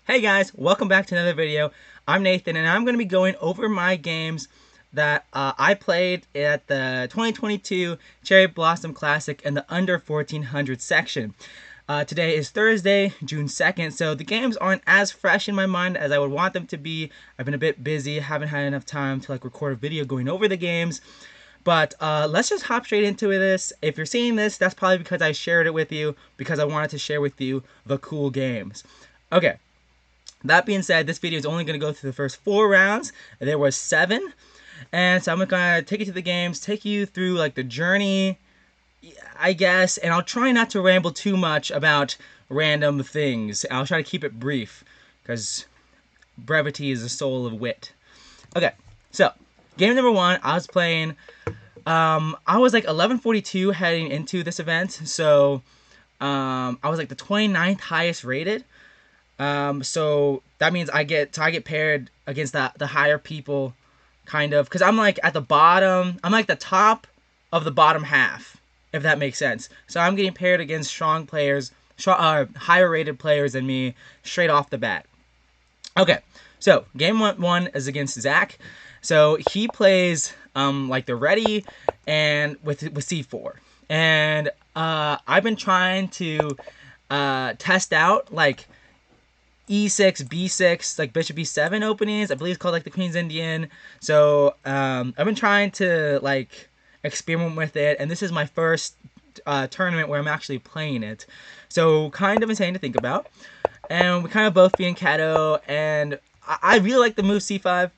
Hey guys, welcome back to another video. I'm Nathan and I'm going to be going over my games that I played at the 2022 Cherry Blossom Classic in the under 1400 section. Today is Thursday, June 2nd, so the games aren't as fresh in my mind as I would want them to be. I've been a bit busy, haven't had enough time to record a video going over the games. But let's just hop straight into this. If you're seeing this, that's probably because I shared it with you because I wanted to share with you the cool games. Okay. That being said, this video is only going to go through the first 4 rounds. There was 7. And so I'm going to take you to the games, take you through the journey, I guess. And I'll try not to ramble too much about random things. I'll try to keep it brief because brevity is the soul of wit. Okay, so game number 1, I was playing. I was 1142 heading into this event. So I was the 29th highest rated. So that means I get paired against the higher people, kind of, because I'm at the bottom. I'm the top of the bottom half, if that makes sense. So I'm getting paired against strong players, higher rated players than me, straight off the bat. Okay, so game one is against Zach. So he plays the ready and with C4, and I've been trying to test out E6, B6, bishop B7 openings. I believe it's called the Queen's Indian. So I've been trying to experiment with it, and this is my first tournament where I'm actually playing it. So kind of insane to think about. And we kind of both being Kato, and I really like the move C5.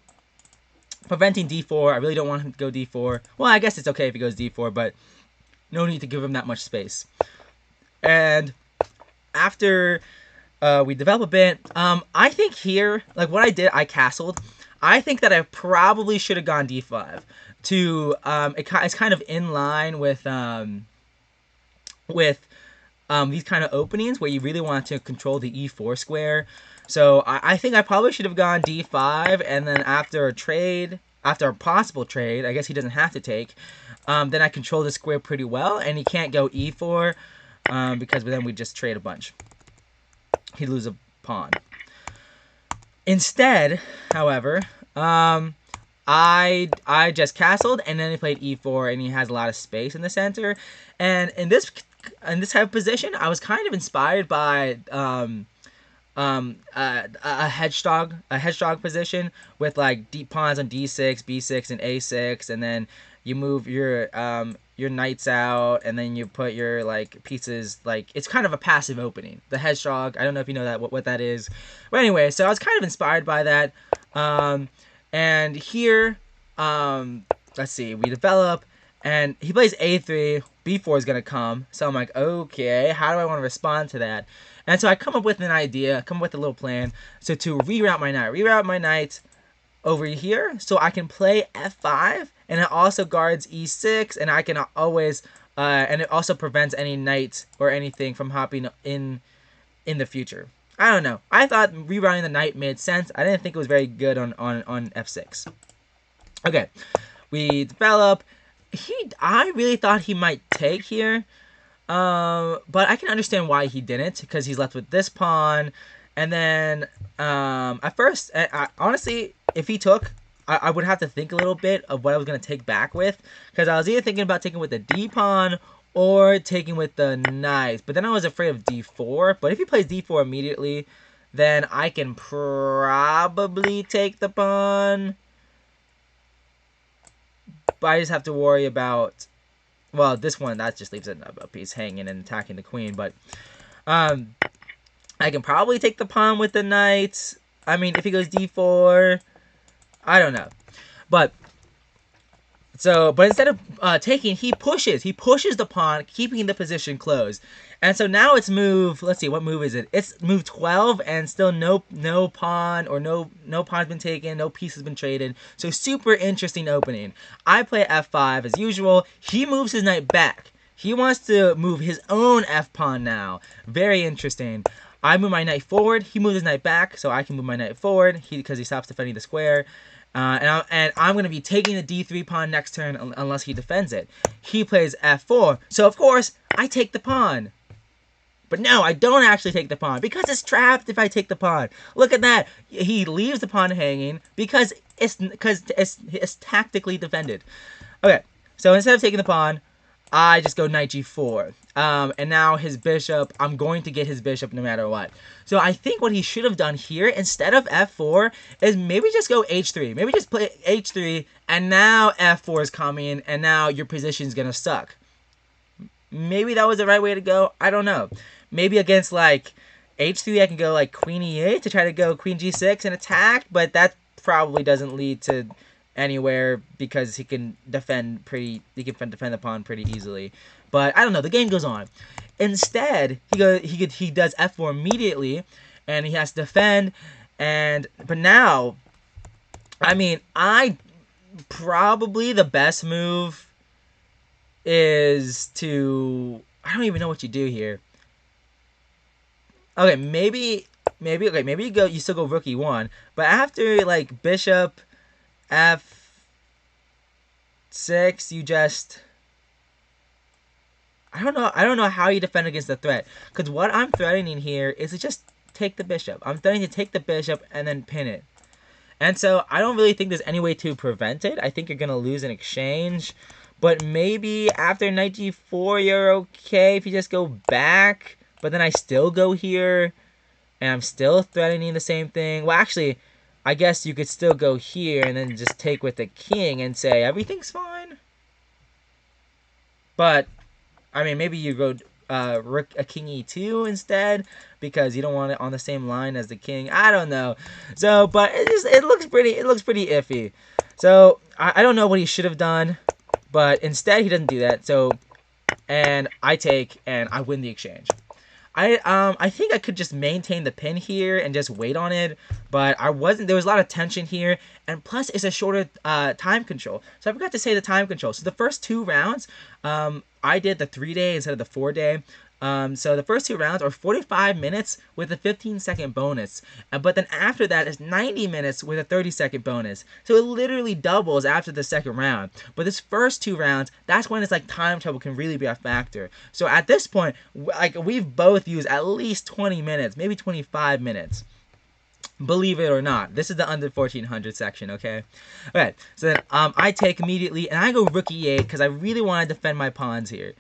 Preventing D4. I really don't want him to go D4. Well, I guess it's okay if he goes D4, but no need to give him that much space. And after we develop a bit. I think here, what I did, I castled. I think that I probably should have gone D5 to it's kind of in line with these kind of openings where you really want to control the E4 square. So I think I probably should have gone D5, and then after a possible trade, I guess he doesn't have to take. Then I control the square pretty well, and he can't go E4 because then we just trade a bunch. He'd lose a pawn. Instead, however, I just castled, and then he played E4, and he has a lot of space in the center. And in this type of position, I was kind of inspired by a hedgehog position with deep pawns on D6, B6, and A6, and then you move your knights out, and then you put your pieces. It's kind of a passive opening. The hedgehog. I don't know if you know that what that is. But anyway, so I was kind of inspired by that. And here, let's see. We develop, and he plays A3. B4 is gonna come. So I'm like, okay, how do I want to respond to that? And so I come up with an idea. Come up with a little plan. So to reroute my knight over here, so I can play F5, and it also guards E6, and I can always, and it also prevents any knight or anything from hopping in the future. I don't know. I thought rerouting the knight made sense. I didn't think it was very good on F6. Okay, we develop. I really thought he might take here, but I can understand why he didn't, because he's left with this pawn, and then at first, honestly, if he took, I would have to think a little bit of what I was going to take back with, because I was either thinking about taking with the D pawn or taking with the knight, but then I was afraid of D4. But if he plays D4 immediately, then I can probably take the pawn, but I just have to worry about, well, this one, that just leaves a piece hanging and attacking the queen, but I can probably take the pawn with the knight. I mean, if he goes D4, I don't know. But instead of taking, he pushes the pawn, keeping the position closed. And so now it's move, let's see, what move is it? It's move 12, and still no pawn, or no pawn's been taken, no piece has been traded. So super interesting opening. I play F5 as usual. He moves his knight back. He wants to move his own F pawn now. Very interesting. I move my knight forward. He moves his knight back, so I can move my knight forward because he stops defending the square. And I'm going to be taking the d3 pawn next turn unless he defends it. He plays f4. So, of course, I take the pawn. But no, I don't actually take the pawn because it's trapped if I take the pawn. Look at that. He leaves the pawn hanging because it's tactically defended. Okay, so instead of taking the pawn, I just go knight g4. And now his bishop, I'm going to get his bishop no matter what. So I think what he should have done here, instead of f4, is maybe just go h3. Maybe just play h3, and now f4 is coming, and now your position's going to suck. Maybe that was the right way to go. I don't know. Maybe against, like, h3, I can go, like, queen e8 to try to go queen g6 and attack, but that probably doesn't lead to anywhere because he can defend the pawn pretty easily. But I don't know, the game goes on. Instead, he does f4 immediately, and he has to defend. But now, I mean, probably the best move is to, I don't even know what you do here. Okay, maybe you still go rook e1, but after like bishop f6, you just, I don't know how you defend against the threat, because what I'm threatening here is to just take the bishop. I'm threatening to take the bishop and then pin it. And so I don't really think there's any way to prevent it. I think you're going to lose in exchange. But maybe after knight g4, you're okay if you just go back. But then I still go here, and I'm still threatening the same thing. Well, actually, I guess you could still go here and then just take with the king and say everything's fine. But, I mean, maybe you go rook a king e2 instead because you don't want it on the same line as the king. I don't know. So, but it looks pretty iffy. So I don't know what he should have done, but instead he doesn't do that. So, and I take and I win the exchange. I think I could just maintain the pin here and just wait on it, but I wasn't. There was a lot of tension here, and plus it's a shorter time control. So I forgot to say the time control. So the first 2 rounds, I did the 3-day instead of the 4-day. So the first 2 rounds are 45 minutes with a 15-second bonus. But then after that is 90 minutes with a 30-second bonus. So it literally doubles after the second round. But this first 2 rounds, that's when it's like time trouble can really be a factor. So at this point, like we've both used at least 20 minutes, maybe 25 minutes. Believe it or not, this is the under 1400 section, okay? Alright, so then I take immediately, and I go rook e8 because I really want to defend my pawns here.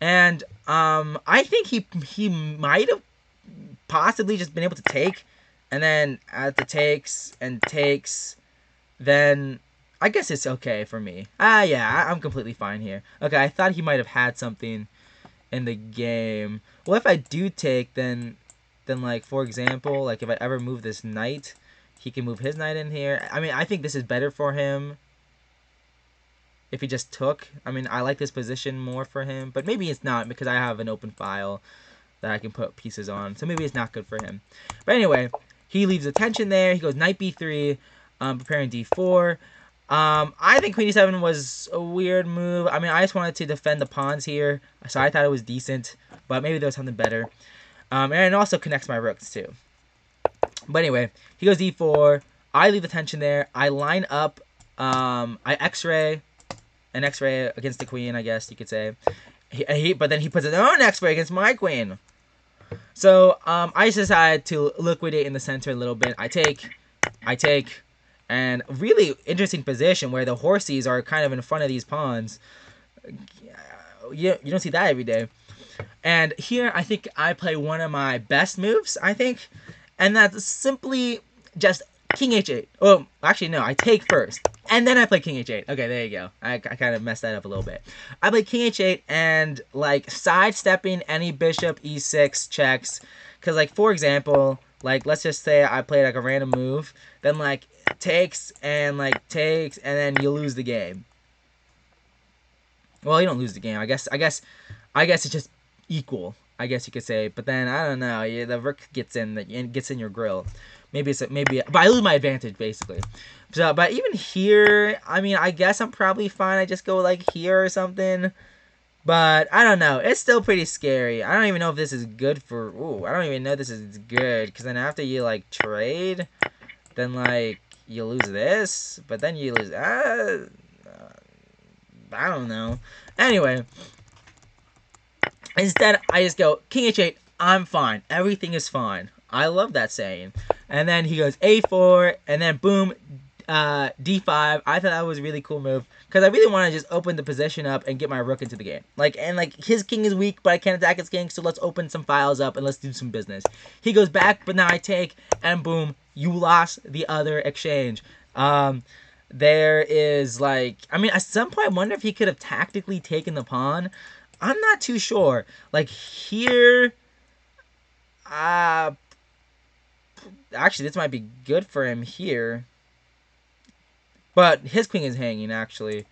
And I think he might have possibly just been able to take, and then at the takes, then I guess it's okay for me. Yeah, I'm completely fine here. Okay, I thought he might have had something in the game. Well, if I do take, then like, for example, like if I ever move this knight, he can move his knight in here. I mean, I think this is better for him if he just took. I mean, I like this position more for him, but maybe it's not because I have an open file that I can put pieces on, so maybe it's not good for him. But anyway, he leaves the tension there. He goes knight b3, preparing d4. I think queen e7 was a weird move. I mean, I just wanted to defend the pawns here, so I thought it was decent, but maybe there was something better. And it also connects my rooks too. But anyway, he goes d4. I leave the tension there. I line up. I x-ray. An x-ray against the queen, I guess you could say. But then he puts his own x-ray against my queen. So I just decided to liquidate in the center a little bit. I take. And really interesting position where the horses are kind of in front of these pawns. You don't see that every day. And here, I think I play one of my best moves, I think. And that's simply just king h8. Oh, actually, no. I take first. And then I play king h8. Okay, there you go. I kind of messed that up a little bit. I play king h8 and, like, sidestepping any bishop e6 checks. Because, like, for example, like, let's just say I play, like, a random move. Then, like, takes, and then you lose the game. Well, you don't lose the game. I guess it's just equal, I guess you could say. But then I don't know. Yeah, the rook gets in your grill. But I lose my advantage basically. So, but even here, I mean, I guess I'm probably fine. I just go like here or something. But I don't know. It's still pretty scary. I don't even know if this is good for. Ooh, I don't even know if this is good because then after you like trade, then like you lose this, but then you lose. I don't know. Anyway. Instead, I just go king h8. I'm fine. Everything is fine. I love that saying. And then he goes A4, and then boom, D5. I thought that was a really cool move because I really want to just open the position up and get my rook into the game. Like his king is weak, but I can't attack his king, so let's open some files up and let's do some business. He goes back, but now I take, and boom, you lost the other exchange. There is like, I mean, at some point I wonder if he could have tactically taken the pawn. I'm not too sure. Like here, actually this might be good for him here. But his queen is hanging, actually.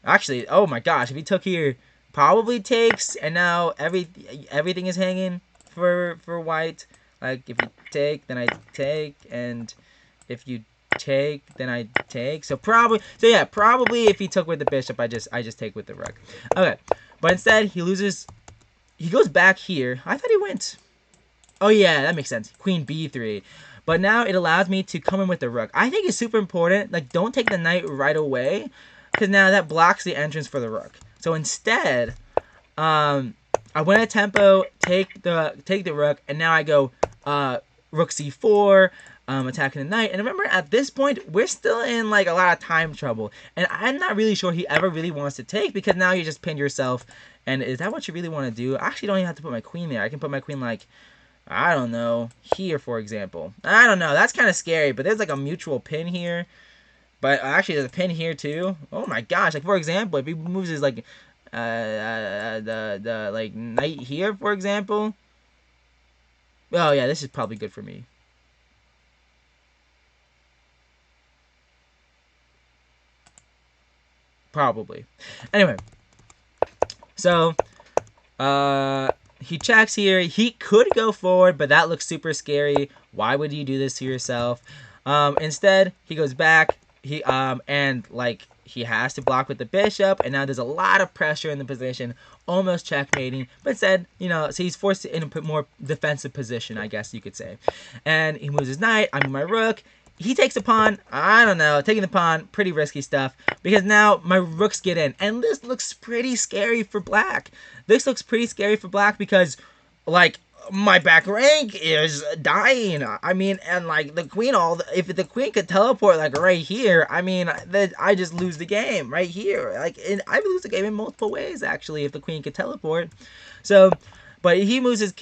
Actually, oh my gosh, if he took here, probably takes, and now everything is hanging for white. Like, if you take, then I take, and if you take, then I take. So yeah, probably if he took with the bishop, I just take with the rook. Okay, but instead, he loses, he goes back here. I thought he went, oh yeah, that makes sense. Queen b3. But now it allows me to come in with the rook. I think it's super important. Like, don't take the knight right away, because now that blocks the entrance for the rook. So instead, I win a tempo, take the rook, and now I go rook c4, attacking the knight. And remember, at this point, we're still in like a lot of time trouble, and I'm not really sure he ever really wants to take, because now you just pinned yourself. And is that what you really want to do? I actually don't even have to put my queen there. I can put my queen like, I don't know, here, for example. I don't know. That's kind of scary, but there's like a mutual pin here. But actually, there's a pin here, too. Oh, my gosh. Like, for example, if he moves his, like, like, knight here, for example. Oh, yeah, this is probably good for me. Probably. Anyway. So, he checks here. He could go forward, but that looks super scary. Why would you do this to yourself? Instead, he goes back. And like he has to block with the bishop, and now there's a lot of pressure in the position, almost checkmating. But instead, so he's forced to in a more defensive position, I guess you could say. And he moves his knight. I move my rook. He takes the pawn. I don't know. Taking the pawn, pretty risky stuff, because now my rooks get in. And this looks pretty scary for black. This looks pretty scary for black because, like, my back rank is dying. I mean, and, like, the queen, if the queen could teleport, like, right here, I mean, I just lose the game right here. Like, I lose the game in multiple ways, actually, if the queen could teleport. So, but he moves his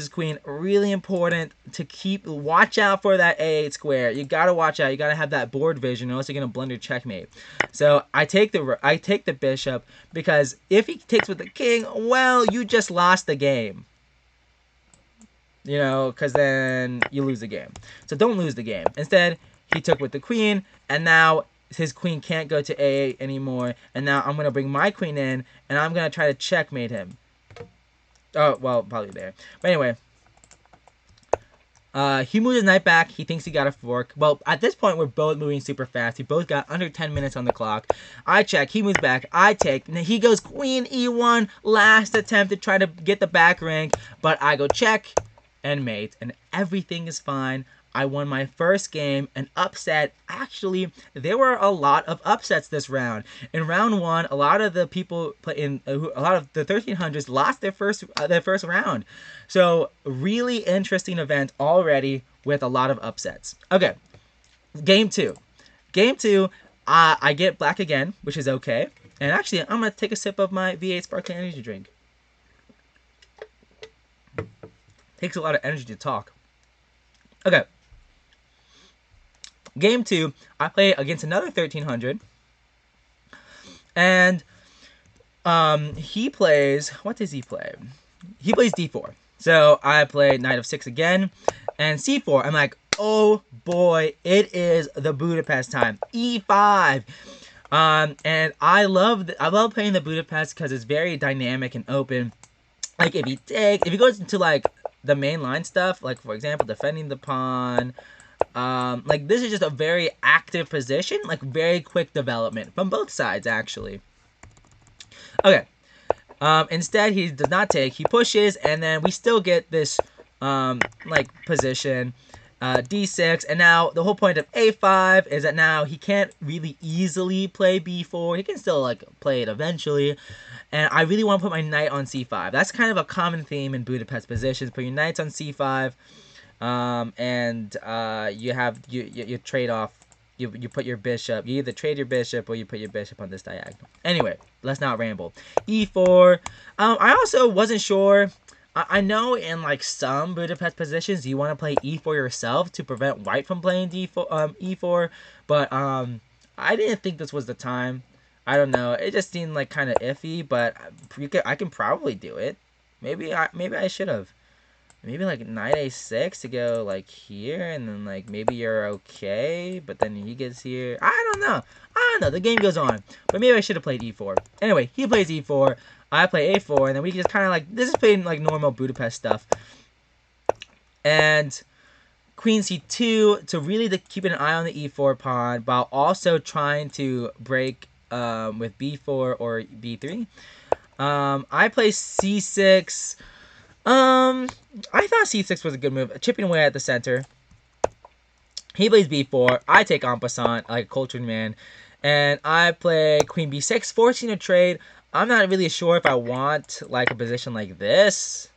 queen. Really important to watch out for that A8 square. You gotta watch out. You gotta have that board vision, or else you're gonna blunder checkmate. So I take the bishop, because if he takes with the king, well, you just lost the game. Because then you lose the game. So don't lose the game. Instead, he took with the queen, and now his queen can't go to A8 anymore. And now I'm gonna bring my queen in, and I'm gonna try to checkmate him. Oh, well, probably there. But anyway, he moves his knight back. He thinks he got a fork. Well, at this point, we're both moving super fast. We both got under 10 minutes on the clock. I check. He moves back. I take. And he goes queen e1. Last attempt to try to get the back rank. But I go check and mate. And everything is fine. I won my first game, an upset. Actually, there were a lot of upsets this round. In round one, a lot of the people a lot of the 1300s lost their first round. So, really interesting event already with a lot of upsets. Okay, game two. Game two, I get black again, which is okay. And actually, I'm gonna take a sip of my V8 sparkling energy drink. Takes a lot of energy to talk. Okay. Game two, I play against another 1300. And he plays, what does he play? He plays d4. So I play knight of 6 again. And c4, I'm like, oh boy, it is the Budapest time. e5. And I love playing the Budapest because it's very dynamic and open. Like if he goes into like the main line stuff, like for example, defending the pawn, like this is just a very active position, like very quick development from both sides actually. Okay, instead he does not take, he pushes, and then we still get this like position, d6, and now the whole point of a5 is that now he can't really easily play b4. He can still like play it eventually, and I really want to put my knight on c5. That's kind of a common theme in Budapest positions. Put your knights on c5, and you trade off. You put your bishop. You either trade your bishop or you put your bishop on this diagonal. Anyway, let's not ramble. e4. I also wasn't sure. I know in like some Budapest positions you want to play e4 yourself to prevent white from playing e4, but I didn't think this was the time. I don't know. It just seemed like kind of iffy, but I can probably do it. Maybe I should have. Maybe like knight a6 to go like here, and then like maybe you're okay, but then he gets here. I don't know. The game goes on, but maybe I should have played e4. Anyway, he plays e4. I play a4, and then we just kind of like, this is playing like normal Budapest stuff. And queen c2 to really keep an eye on the e4 pawn, while also trying to break with b4 or b3. I play c6. I thought c6 was a good move, chipping away at the center. He plays b4. I take en passant like a cultured man, and I play queen b6, forcing a trade. I'm not really sure if I want like a position like this,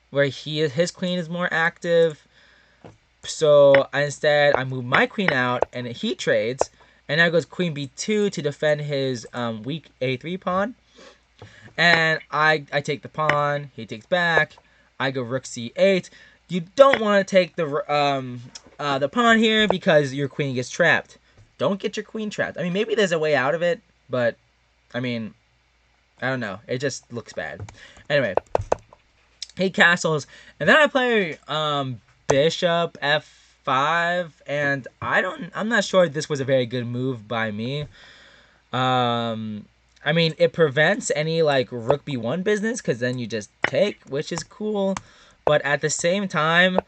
where his queen is more active. So instead, I move my queen out, and he trades, and now goes queen b2 to defend his weak a3 pawn. And I take the pawn. He takes back. I go rook c8. You don't want to take the pawn here because your queen gets trapped. Don't get your queen trapped. I mean, maybe there's a way out of it, but I mean, I don't know. It just looks bad. Anyway, he castles, and then I play bishop f5, and I'm not sure this was a very good move by me. I mean, it prevents any like rook b1 business, because then you just take, which is cool. But at the same time,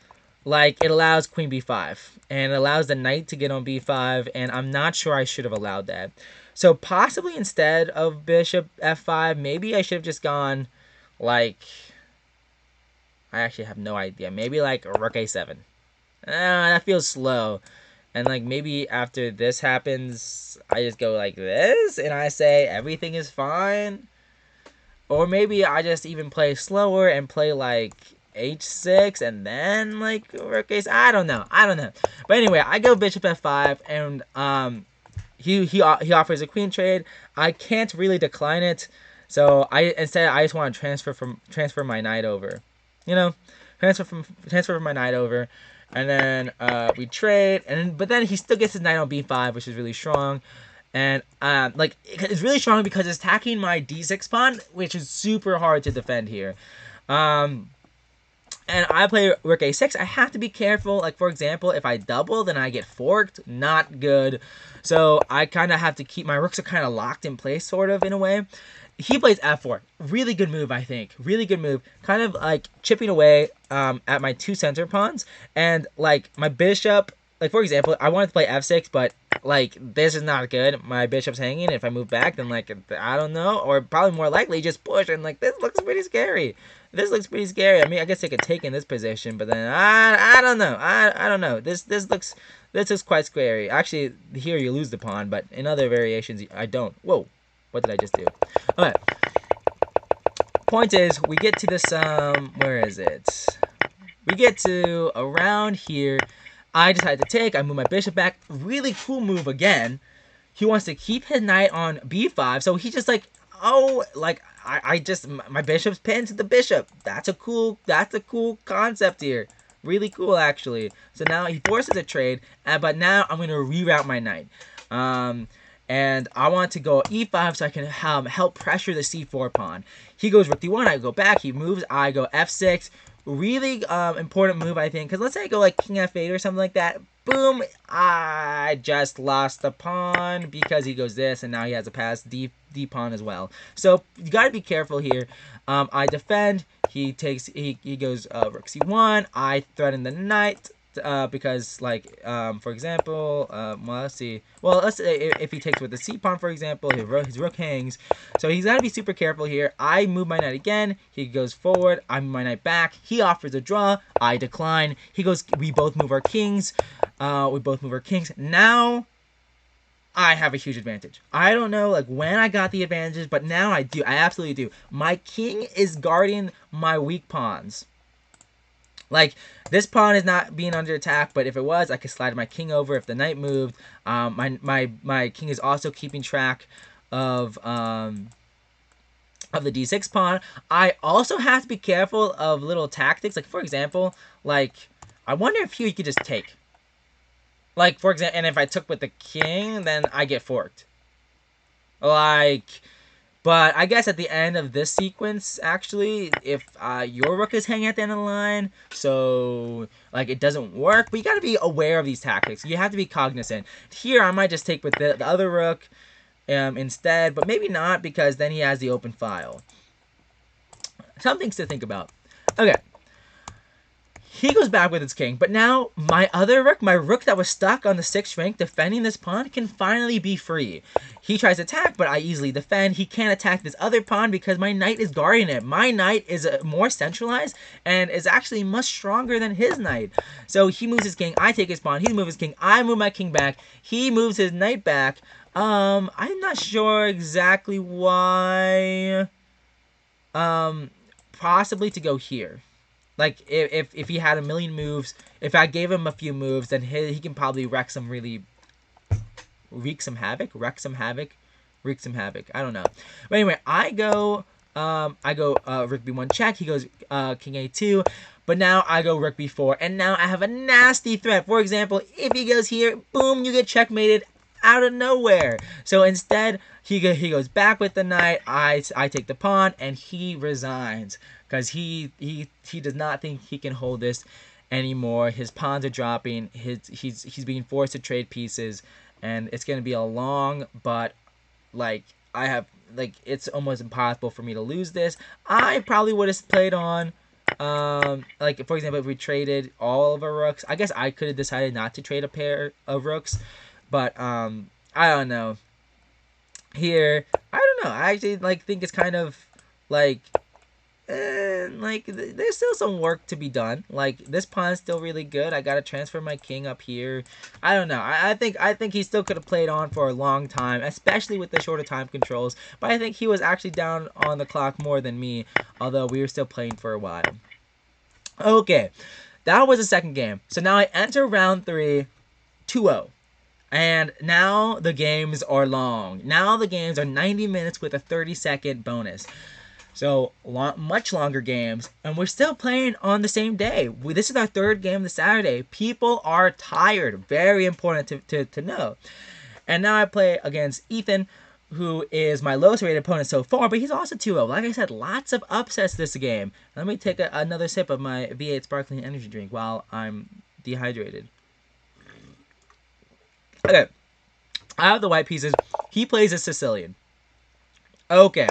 like, it allows queen b5, and it allows the knight to get on b5, and I'm not sure I should have allowed that. So possibly instead of bishop f5, maybe I should have just gone like, I actually have no idea. Maybe like rook a7. That feels slow. And like maybe after this happens, I just go like this and I say everything is fine. Or maybe I just even play slower and play like h6 and then like rook a7. I don't know. But anyway, I go bishop f5, and he offers a queen trade. I can't really decline it. So I just want to transfer my knight over. You know, transfer my knight over. And then we trade, but then he still gets his knight on b5, which is really strong. And like, it's really strong because it's attacking my d6 pawn, which is super hard to defend here. And I play rook a6. I have to be careful. Like, for example, if I double, then I get forked. Not good. So I kind of have to keep my rooks are kind of locked in place, sort of, in a way. He plays f4. Really good move, I think. Really good move. Kind of like chipping away at my two center pawns. And like my bishop, like for example, I wanted to play f6, but like this is not good. My bishop's hanging. If I move back, then like, I don't know. Or probably more likely just push. And like, this looks pretty scary. I mean, I guess I could take in this position, but then I don't know. I don't know. This looks quite scary. Actually, here you lose the pawn, but in other variations, I don't. Whoa. What did I just do? Okay. Point is, we get to this, where is it? We get to around here. I decide to take. I move my bishop back. Really cool move again. He wants to keep his knight on b5. So he just like, oh, like, my bishop's pinned to the bishop. That's a cool concept here. Really cool, actually. So now he forces a trade, but now I'm going to reroute my knight. And I want to go e5 so I can help pressure the c4 pawn. He goes rook d1, I go back, he moves, I go f6. Really important move, I think, because let's say I go like king f8 or something like that. Boom, I just lost the pawn because he goes this, and now he has a pass d pawn as well. So you got to be careful here. I defend, he goes rook c1, I threaten the knight. because like for example, well, let's see. Well, let's say if he takes with the c pawn, for example, his rook hangs, so he's got to be super careful here. I move my knight again. He goes forward. I move my knight back. He offers a draw. I decline. He goes. We both move our kings. Now I have a huge advantage. I don't know like when I got the advantages, but now I do. I absolutely do. My king is guarding my weak pawns. Like, this pawn is not being under attack, but if it was, I could slide my king over if the knight moved. My king is also keeping track of the d6 pawn. I also have to be careful of little tactics. Like, for example, like, I wonder if he could just take. Like, for example, and if I took with the king, then I get forked. Like, but I guess at the end of this sequence, actually, if your rook is hanging at the end of the line, so, like, it doesn't work. But you got to be aware of these tactics. You have to be cognizant. Here, I might just take with the other rook instead, but maybe not, because then he has the open file. Some things to think about. Okay. He goes back with his king, but now my other rook, my rook that was stuck on the 6th rank defending this pawn, can finally be free. He tries to attack, but I easily defend. He can't attack this other pawn because my knight is guarding it. My knight is more centralized and is actually much stronger than his knight. So he moves his king, I take his pawn, he moves his king, I move my king back, he moves his knight back. I'm not sure exactly why. Possibly to go here. Like, if he had a million moves, if I gave him a few moves, then he can probably wreak some havoc. I don't know. But anyway, I go rook b1 check. He goes king a2. But now I go rook b4. And now I have a nasty threat. For example, if he goes here, boom, you get checkmated out of nowhere. So instead, he goes back with the knight. I take the pawn, and he resigns. Because he does not think he can hold this anymore. His pawns are dropping. He's being forced to trade pieces, and it's gonna be a long, but like it's almost impossible for me to lose this. I probably would have played on like, for example, if we traded all of our rooks. I guess I could have decided not to trade a pair of rooks, but I don't know. Here, I don't know. I actually think it's kind of like. There's still some work to be done. Like, this pawn is still really good. I gotta transfer my king up here. I don't know. I think he still could have played on for a long time, especially with the shorter time controls. But I think he was actually down on the clock more than me, although we were still playing for a while. Okay, that was the second game. So now I enter round 3, 2-0. And now the games are long. Now the games are 90 minutes with a 30-second bonus. So, much longer games, and we're still playing on the same day. This is our third game this Saturday. People are tired. Very important to know. And now I play against Ethan, who is my lowest rated opponent so far, but he's also 2-0. Like I said, lots of upsets this game. Let me take another sip of my V8 sparkling energy drink while I'm dehydrated. Okay. I have the white pieces. He plays a Sicilian. Okay.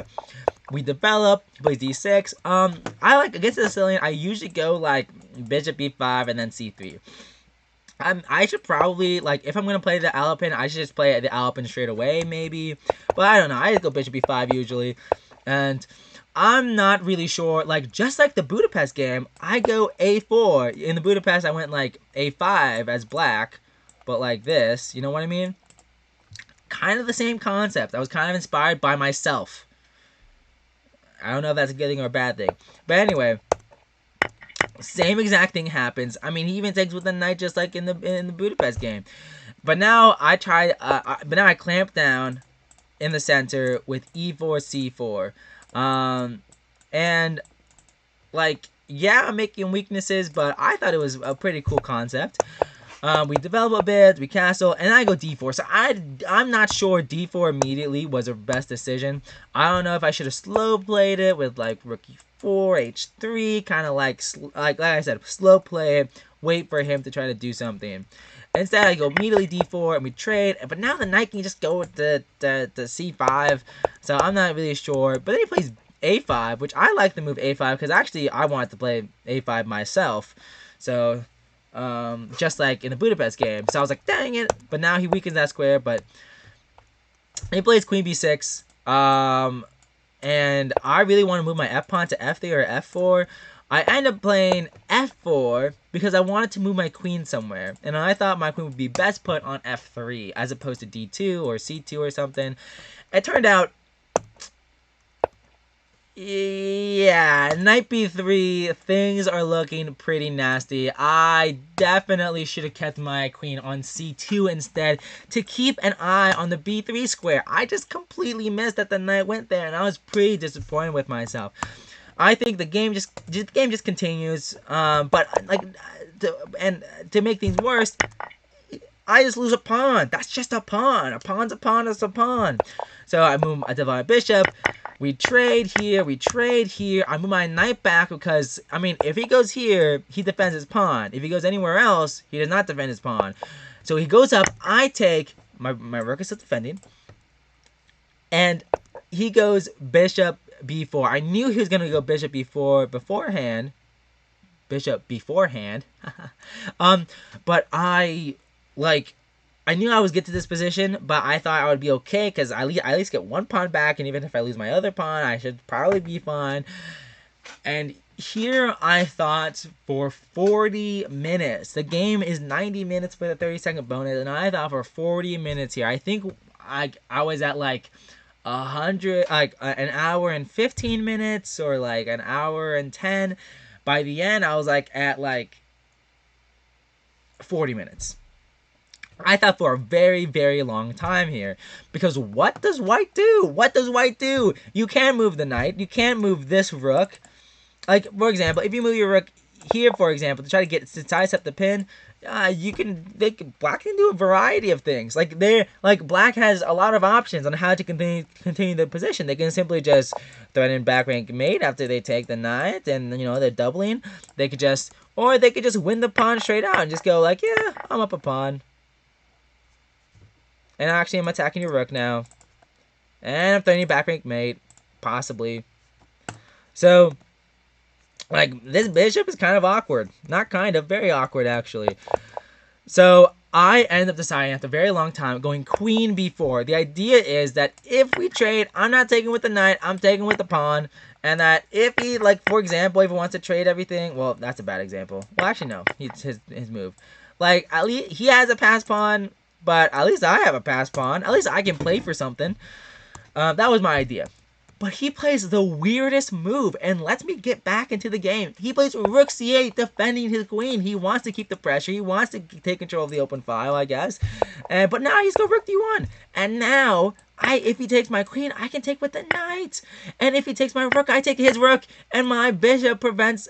We develop, he plays d6. I like, against the Sicilian, I usually go, like, bishop b5 and then c3. I should probably, like, if I'm going to play the Alpin, I should just play the Alpin straight away, maybe. But I don't know, I just go bishop b5 usually. And I'm not really sure, like, just like the Budapest game, I go a4. In the Budapest, I went, like, a5 as black, but like this, you know what I mean? Kind of the same concept. I was kind of inspired by myself. I don't know if that's a good thing or a bad thing. But anyway, same exact thing happens. I mean, he even takes with the knight just like in the Budapest game. But now I clamp down in the center with e4, c4. And like, yeah, I'm making weaknesses, but I thought it was a pretty cool concept. We develop a bit, we castle, and I go d4. So I'm not sure d4 immediately was the best decision. I don't know if I should have slow played it with like rook e4, h3, kind of like I said, slow play it, wait for him to try to do something. Instead, I go immediately d4 and we trade. But now the knight can just go with the c5. So I'm not really sure. But then he plays a5, which I like the move a5 because actually I wanted to play a5 myself. So just like in the Budapest game. So I was like, dang it. But now he weakens that square. But he plays queen b6. And I really want to move my f pawn to f3 or f4. I end up playing f4 because I wanted to move my queen somewhere. And I thought my queen would be best put on f3 as opposed to d2 or c2 or something. It turned out, yeah, knight b3, things are looking pretty nasty. I definitely should have kept my queen on c2 instead to keep an eye on the b3 square. I just completely missed that the knight went there, and I was pretty disappointed with myself. I think the game just continues, but like, to make things worse, I just lose a pawn. That's just a pawn. A pawn's a pawn. It's a pawn. So I divide my bishop. We trade here. We trade here. I move my knight back because, I mean, if he goes here, he defends his pawn. If he goes anywhere else, he does not defend his pawn. So he goes up. I take my rook is still defending, and he goes bishop b4. I knew he was gonna go bishop b4 beforehand. Bishop beforehand. But I knew I was get to this position, but I thought I would be okay because I at least get one pawn back, and even if I lose my other pawn, I should probably be fine. And here I thought for 40 minutes. The game is 90 minutes for the 30-second bonus, and I thought for 40 minutes here. I think I was at like 100, like an hour and 15 minutes, or like an hour and 10. By the end, I was like at like 40 minutes. I thought for a very, very long time here. Because what does white do? What does white do? You can't move the knight. You can't move this rook. Like, for example, if you move your rook here, for example, to try to sidestep the pin, black can do a variety of things. Like, black has a lot of options on how to continue the position. They can simply just threaten back rank mate after they take the knight, and, you know, they're doubling. They could just win the pawn straight out and just go like, yeah, I'm up a pawn. And actually, I'm attacking your rook now. And I'm threatening back rank mate. Possibly. So, like, this bishop is kind of awkward. Not kind of, very awkward, actually. So, I end up deciding after a very long time going queen b4. The idea is that if we trade, I'm not taking with the knight, I'm taking with the pawn. And that if he, like, for example, if he wants to trade everything, well, that's a bad example. Well, actually, no. It's his move. Like, at least he has a pass pawn, but at least I have a pass pawn. At least I can play for something. That was my idea. But he plays the weirdest move and lets me get back into the game. He plays rook c8, defending his queen. He wants to keep the pressure. He wants to take control of the open file, I guess. But now he's going rook d1. And now, if he takes my queen, I can take with the knight. And if he takes my rook, I take his rook. And my bishop prevents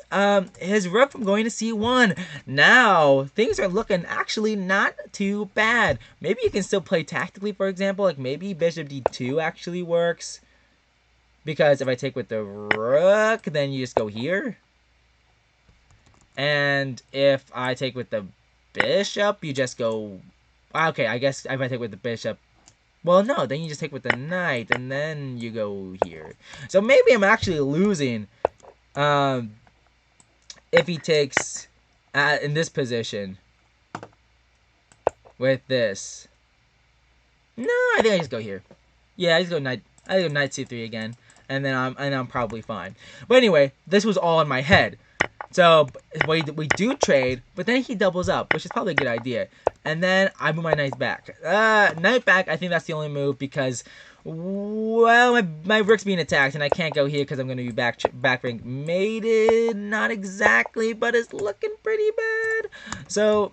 his rook from going to c1. Now, things are looking actually not too bad. Maybe you can still play tactically, for example. Like, maybe bishop d2 actually works. Because if I take with the rook, then you just go here. And if I take with the bishop, you just go... Okay, I guess if I take with the bishop... Well, no, then you just take with the knight, and then you go here. So maybe I'm actually losing if he takes in this position with this. No, I think I just go here. Yeah, I just go knight. I go knight c3 again. And then I'm probably fine. But anyway, this was all in my head. So we do trade, but then he doubles up, which is probably a good idea. And then I move my knight back. Knight back, I think that's the only move because, well, my rook's being attacked, and I can't go here because I'm going to be back rank mated. Not exactly, but it's looking pretty bad. So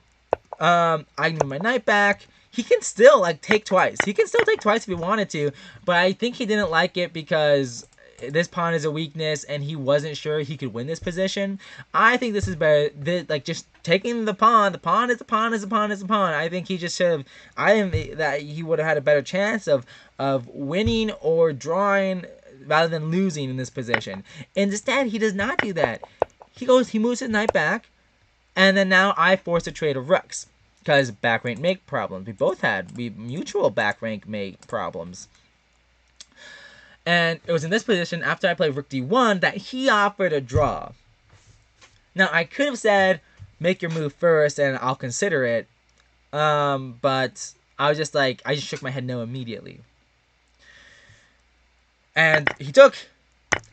I move my knight back. He can still, like, take twice. He can still take twice if he wanted to, but I think he didn't like it because this pawn is a weakness, and he wasn't sure he could win this position. I think this is better, like, just taking the pawn. The pawn is the pawn is the pawn is the pawn. I think he just should have, I think that he would have had a better chance of winning or drawing rather than losing in this position. Instead, he does not do that. He moves his knight back, and then now I force a trade of rooks. Because back rank mate problems. We both had mutual back rank mate problems. And it was in this position, after I played rook d1, that he offered a draw. Now, I could have said, make your move first and I'll consider it. But I was just like, I just shook my head no immediately. And he took,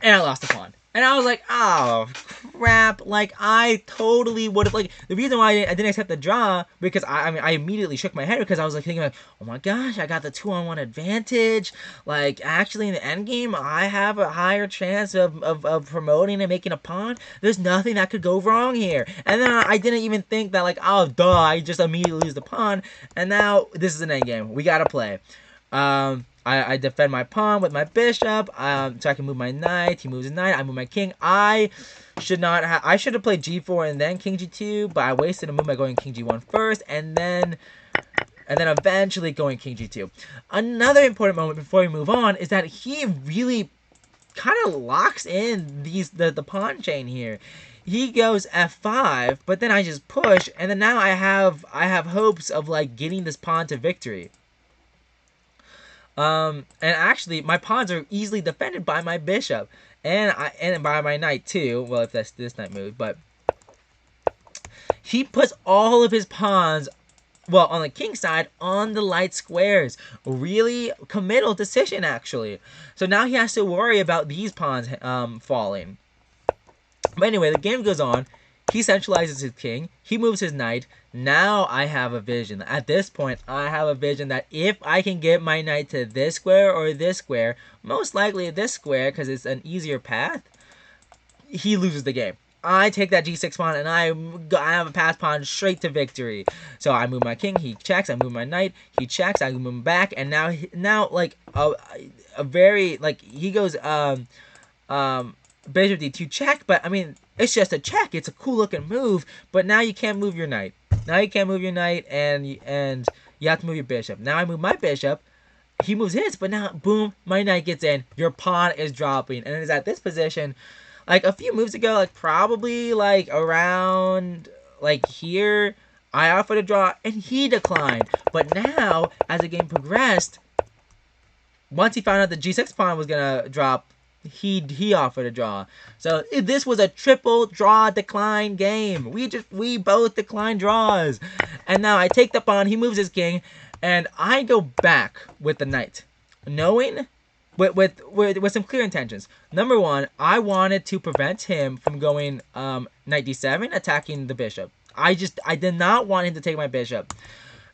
and I lost the pawn. And I was like, oh, crap. Like, I totally would have, like, the reason why I didn't accept the draw, because I immediately shook my head, because I was, like, thinking, like, oh my gosh, I got the 2-on-1 advantage. Like, actually, in the end game, I have a higher chance of promoting and making a pawn. There's nothing that could go wrong here. And then I didn't even think that, like, oh, duh, I just immediately lose the pawn. And now, this is an end game. We gotta play. I defend my pawn with my bishop, so I can move my knight. He moves his knight. I move my king. I should have played g4 and then king g2, but I wasted a move by going king g1 first, and then eventually going king g2. Another important moment before we move on is that he really kind of locks in the pawn chain here. He goes f5, but then I just push, and then now I have hopes of like getting this pawn to victory. And actually, my pawns are easily defended by my bishop, and by my knight too. Well, if that's this knight move, but he puts all of his pawns, well, on the king side, on the light squares. Really committal decision, actually. So now he has to worry about these pawns falling. But anyway, the game goes on. He centralizes his king. He moves his knight. Now I have a vision. At this point, I have a vision that if I can get my knight to this square or this square, most likely this square because it's an easier path, he loses the game. I take that g6 pawn and I have a pass pawn straight to victory. So I move my king. He checks. I move my knight. He checks. I move him back. And now like a very like he goes bishop d2 check, but I mean, it's just a check. It's a cool looking move, but now you can't move your knight. Now you can't move your knight, and you have to move your bishop. Now I move my bishop. He moves his, but now, boom, my knight gets in. Your pawn is dropping, and it is at this position, like a few moves ago, like probably like around like here, I offered a draw, and he declined. But now, as the game progressed, once he found out the g6 pawn was gonna drop, he offered a draw. So this was a triple draw decline game. We both declined draws. And now I take the pawn, he moves his king, and I go back with the knight, knowing with some clear intentions. Number one, I wanted to prevent him from going knight d7, attacking the bishop. I did not want him to take my bishop.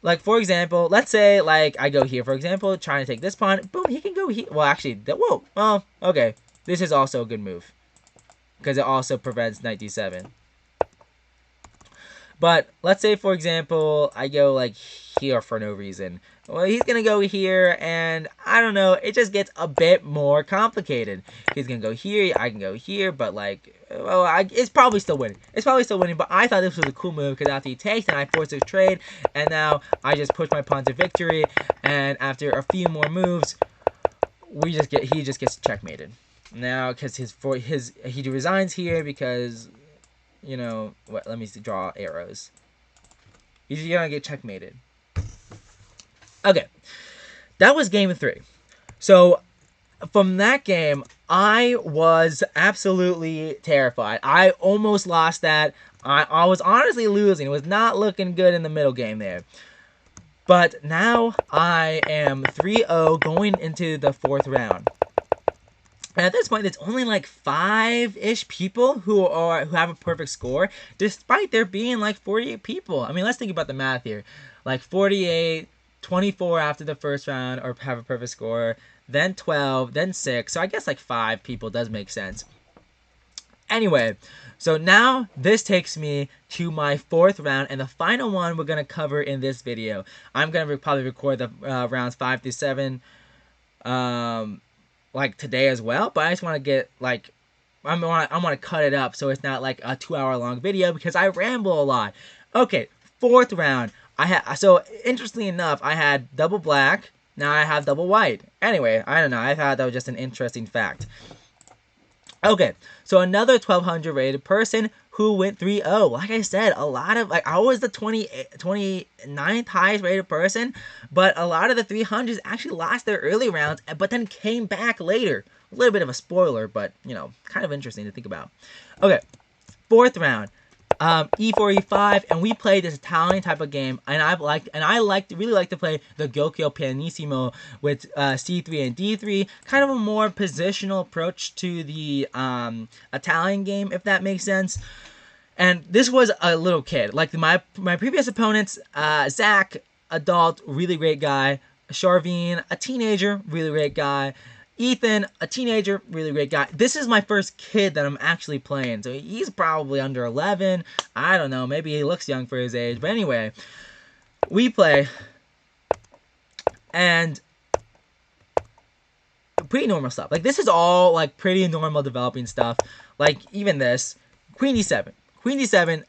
Like, for example, let's say, like, I go here, for example, trying to take this pawn. Boom, he can go here. Well, actually, whoa. Well, okay. This is also a good move. Because it also prevents knight d7. But, let's say, for example, I go, like, here for no reason. Well, he's going to go here, and I don't know. It just gets a bit more complicated. He's going to go here. I can go here, but, like, well, it's probably still winning. It's probably still winning, but I thought this was a cool move because after he takes, then I force a trade, and now I just push my pawn to victory, and after a few more moves, he just gets checkmated. Now, because he resigns here because, you know, what? Let me draw arrows. He's gonna get checkmated. Okay, that was game 3. So from that game, I was absolutely terrified. I almost lost that. I was honestly losing. It was not looking good in the middle game there. But now I am 3-0 going into the 4th round. And at this point, it's only like 5-ish people who have a perfect score, despite there being like 48 people. I mean, let's think about the math here. Like 48, 24 after the first round or have a perfect score, then 12, then 6. So I guess like 5 people does make sense. Anyway, so now this takes me to my 4th round and the final one we're going to cover in this video. I'm going to probably record the rounds 5 through 7 like today as well, but I just want to get like I want to cut it up so it's not like a 2-hour long video because I ramble a lot. Okay, 4th round. So interestingly enough, I had double black. Now I have double white. Anyway, I don't know. I thought that was just an interesting fact. Okay, so another 1200 rated person who went 3-0. Like I said, a lot of, like, I was the 29th highest rated person, but a lot of the 300s actually lost their early rounds, but then came back later. A little bit of a spoiler, but, you know, kind of interesting to think about. Okay, 4th round. E4, E5, and we played this Italian type of game, and really like to play the Gokyo Pianissimo with C3 and D3, kind of a more positional approach to the Italian game, if that makes sense. And this was a little kid, like my previous opponents, Zach, adult, really great guy, Charvine, a teenager, really great guy, Ethan, a teenager, really great guy. This is my first kid that I'm actually playing, so he's probably under 11. I don't know, maybe he looks young for his age, but anyway, we play, and pretty normal stuff. Like, this is all, like, pretty normal developing stuff. Like, even this, Queen D7. Queen D7,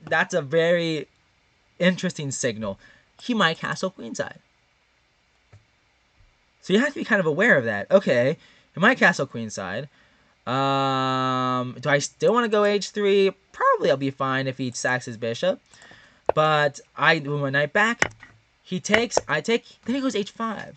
that's a very interesting signal. He might castle queenside. So you have to be kind of aware of that. Okay, in my castle queenside, do I still want to go h3? Probably I'll be fine if he sacks his bishop. But I move my knight back. He takes, I take, then he goes h5.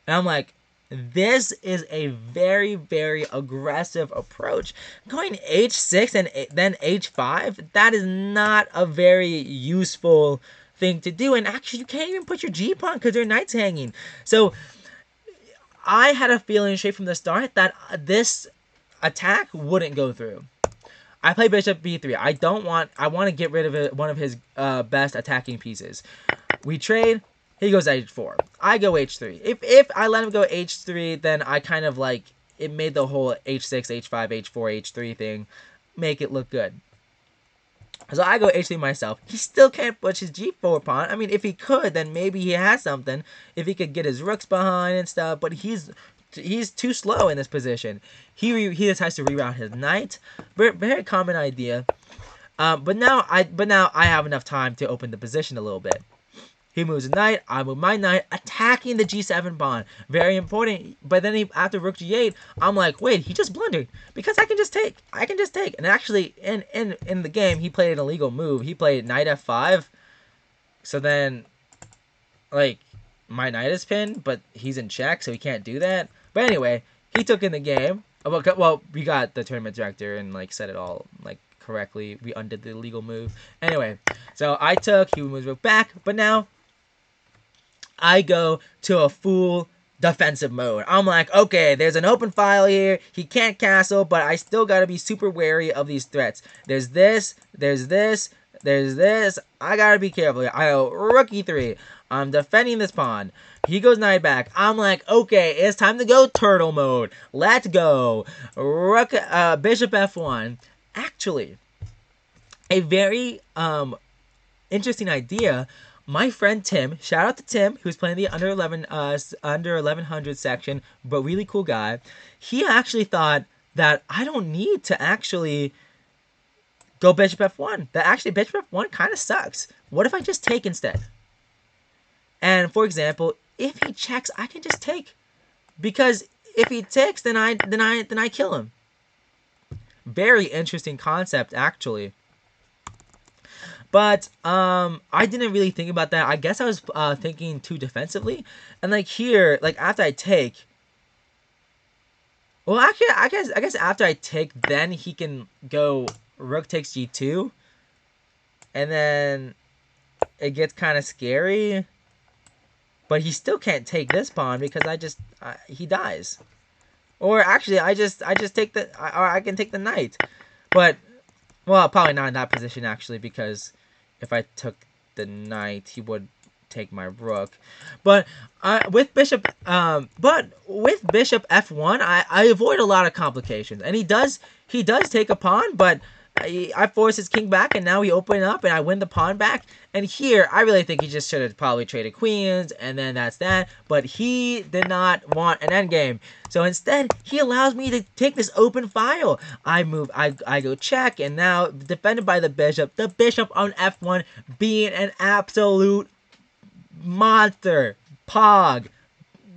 And I'm like, this is a very, very aggressive approach. Going h6 and then h5, that is not a very useful thing to do. And actually, you can't even put your g-pawn because your knight's hanging. So I had a feeling straight from the start that this attack wouldn't go through. I play bishop b3. I want to get rid of one of his best attacking pieces. We trade. He goes h4. I go h3. If I let him go h3, then I kind of like, it made the whole h6, h5, h4, h3 thing make it look good. So I go h3 myself. He still can't push his g4 pawn. I mean, if he could, then maybe he has something. If he could get his rooks behind and stuff, but he's too slow in this position. He decides to reroute his knight. Very common idea. But now I have enough time to open the position a little bit. He moves a knight, I move my knight, attacking the g7 pawn. Very important. But then after rook g8, I'm like, wait, he just blundered. Because I can just take. And actually, in the game, he played an illegal move. He played knight f5. So then, like, my knight is pinned, but he's in check, so he can't do that. But anyway, he took in the game. Well, we got the tournament director and, like, said it all, like, correctly. We undid the illegal move. Anyway, so I took, he moves rook back, but now I go to a full defensive mode. I'm like, okay, there's an open file here. He can't castle, but I still got to be super wary of these threats. There's this, there's this, there's this. I got to be careful here. I go rook e3. I'm defending this pawn. He goes knight back. I'm like, okay, it's time to go turtle mode. Let's go. Rook, bishop f1. Actually, a very interesting idea. My friend Tim, shout out to Tim, who's playing the under 1100 section, but really cool guy. He actually thought that I don't need to actually go bishop f1. That actually bishop f1 kind of sucks. What if I just take instead? And for example, if he checks, I can just take, because if he takes, then I kill him. Very interesting concept, actually. But I didn't really think about that. I guess I was thinking too defensively. And like here, like after I take, well, actually, I guess after I take, then he can go rook takes g2, and then it gets kind of scary. But he still can't take this pawn because he dies. Or actually, I just take the, or I can take the knight. But well, probably not in that position actually, because if I took the knight, he would take my rook. But with bishop f1, I avoid a lot of complications. And he does take a pawn, but I force his king back, and now we open up, and I win the pawn back. And here, I really think he just should have probably traded queens, and then that's that. But he did not want an endgame. So instead, he allows me to take this open file. I go check, and now defended by the bishop. The bishop on f1 being an absolute monster. Pog.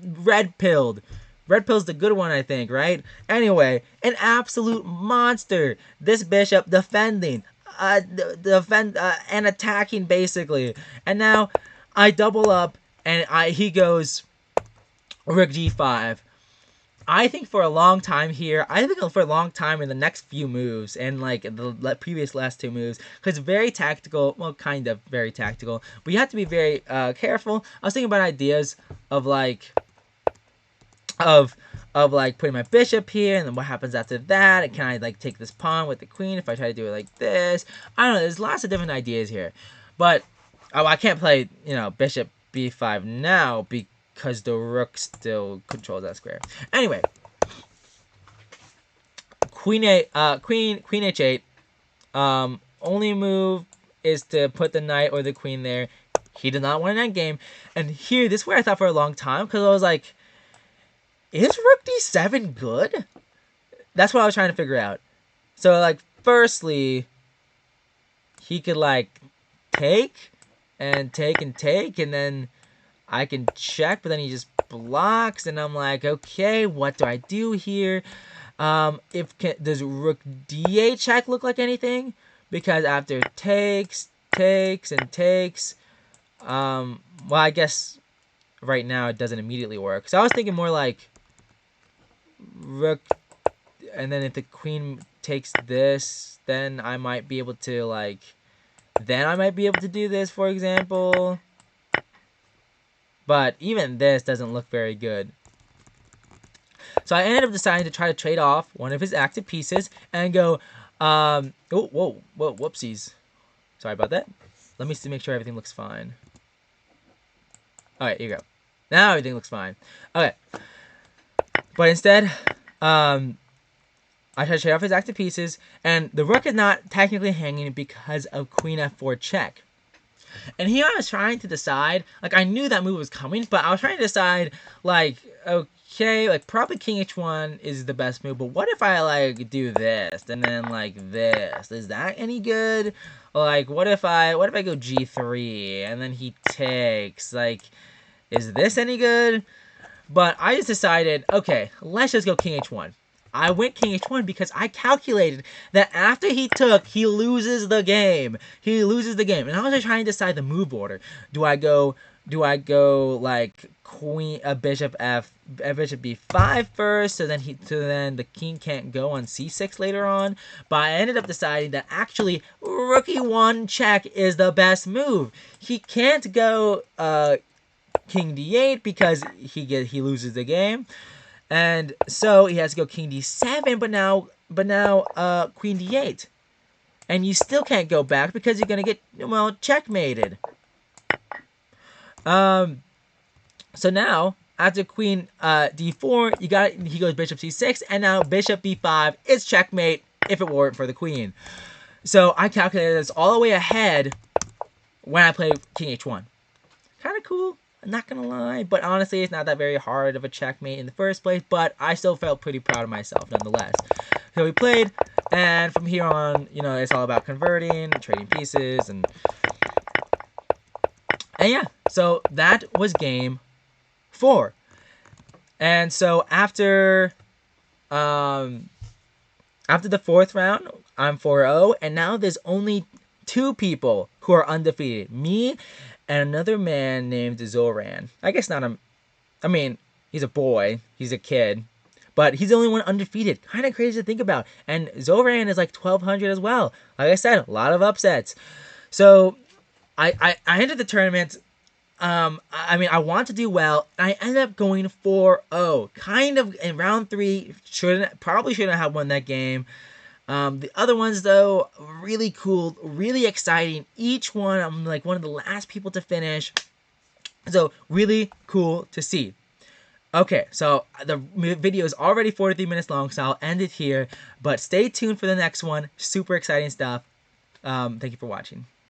Red-pilled. Red pill's the good one, I think, right? Anyway, an absolute monster. This bishop defending, and attacking basically. And now I double up, and he goes rook g5. I think for a long time here, I think for a long time in the next few moves and like the previous last two moves, because very tactical, well, kind of very tactical, but you have to be very careful. I was thinking about ideas of like, of like putting my bishop here, and then what happens after that, and can I like take this pawn with the queen if I try to do it like this? I don't know, there's lots of different ideas here, but I can't play, you know, bishop b5 now because the rook still controls that square. Anyway, queen h8. Only move is to put the knight or the queen there. He did not want an endgame, and here, this is where I thought for a long time, because I was like, is rook d7 good? That's what I was trying to figure out. So like, firstly, he could like take and take and take, and then I can check, but then he just blocks, and I'm like, okay, what do I do here? Does rook d8 check look like anything? Because after takes, and takes, well, I guess right now it doesn't immediately work. So I was thinking more like rook, and then if the queen takes this, then I might be able to like, do this, for example. But even this doesn't look very good. So I ended up deciding to try to trade off one of his active pieces and go, oh, whoa, whoopsies. Sorry about that. Let me make sure everything looks fine. Alright, here you go. Now everything looks fine. Okay. But instead, I tried to trade off his active pieces, and the rook is not technically hanging because of queen f4 check. And here I was trying to decide, like, I knew that move was coming, but I was trying to decide, like, okay, like, probably king h1 is the best move, but what if I, like, do this, and then, like, this? Is that any good? Like, what if I go g3, and then he takes? Like, is this any good? But I just decided, okay, let's just go king h1. I went king h1 because I calculated that after he took, he loses the game. He loses the game. And I was just trying to decide the move order. Do I go like bishop b5 first, so then the king can't go on c6 later on? But I ended up deciding that actually rook e1 check is the best move. He can't go king d8 because he loses the game. And so he has to go king d7, but now queen d8. And you still can't go back because you're going to get, well, checkmated. So now, after queen d4, he goes bishop c6, and now bishop b5 is checkmate if it weren't for the queen. So I calculated this all the way ahead when I played king h1. Kind of cool. I'm not gonna lie, but honestly, it's not that very hard of a checkmate in the first place, but I still felt pretty proud of myself nonetheless. So we played, and from here on, you know, it's all about converting, trading pieces, and yeah, so that was game 4. And so after the 4th round, I'm 4-0, and now there's only 2 people who are undefeated. Me and another man named Zoran. I guess not I mean, he's a boy. He's a kid. But he's the only one undefeated. Kind of crazy to think about. And Zoran is like 1,200 as well. Like I said, a lot of upsets. So, I entered the tournament. I mean, I want to do well. I ended up going 4-0. Kind of in round 3. Probably shouldn't have won that game. The other ones, though, really cool, really exciting. Each one, I'm like one of the last people to finish. So, really cool to see. Okay, so the video is already 43 minutes long, so I'll end it here. But stay tuned for the next one. Super exciting stuff. Thank you for watching.